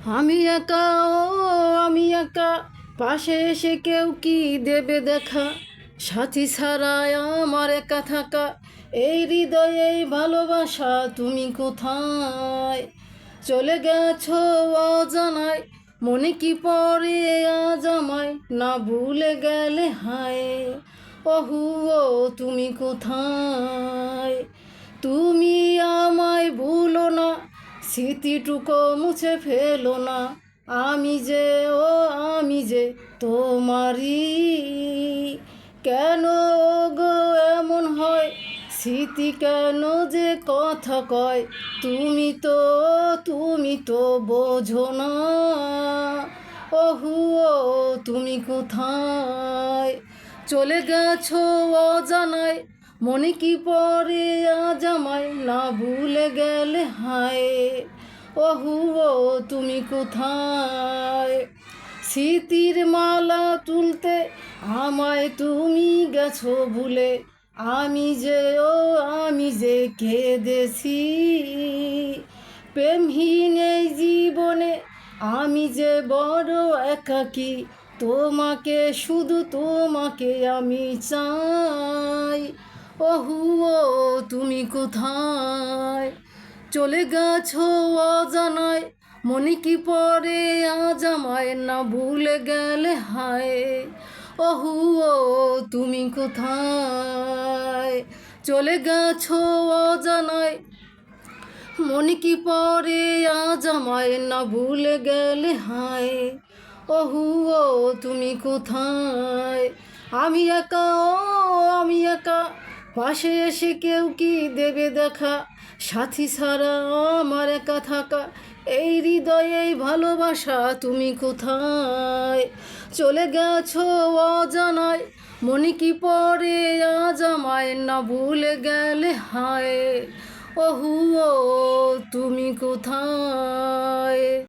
আমি একা, ও আমি একা, পাশে এসে কেউ কি দেবে দেখা? সাথী ছাড়াই আমার একা থাকা, এই হৃদয়ে এই ভালোবাসা তুমি কোথায়? চলে গেছো অজানায়, মনে কি পড়ে আজ আমায়, না ভুলে গেলে হায়। ওহু, ও তুমি কোথায়? তুমি আমায় ভুলো না, স্মৃতিটুকু মুছে ফেলো না। আমি যে, ও আমি যে তোমারই। কেন গো এমন হয়, স্মৃতি কেন যে কথা কয়? তুমি তো বোঝো না। ওহু, ও তুমি কোথায়? চলে গেছো অজানায়, মনে কি পড়ে আজ আমায়, না ভুলে গেলে হায়। ওহু, ও তুমি কোথায়? স্মৃতির মালা তুলতে আমায় তুমি গেছো ভুলে। আমি যে, ও আমি যে কেঁদেছি। প্রেমহীন এই জীবনে আমি যে বড় একাকী। তোমাকে, শুধু তোমাকে আমি চাই। ওহু, ও তুমি কোথায়? চলে গেছো অজানায়, মনে কি পড়ে আজ আমায়, না ভুলে গেলে হায়। ওহু, ও তুমি কোথায়? চলে গেছো অজানায়, মনে কি পড়ে আজ আমায়, না ভুলে গেলে হায়। ওহু, ও তুমি কোথায়? আমি একা, ও আমি একা, পাশে এসে কেউ কি দেবে দেখা? সাথী ছাড়া আমার একা থাকা, এই হৃদয়ে এই ভালোবাসা তুমি কোথায়? চলে গেছো অজানায়, মনে কি পড়ে আজ আমায়, না ভুলে গেলে হায়। ওহু, ও তুমি কোথায়?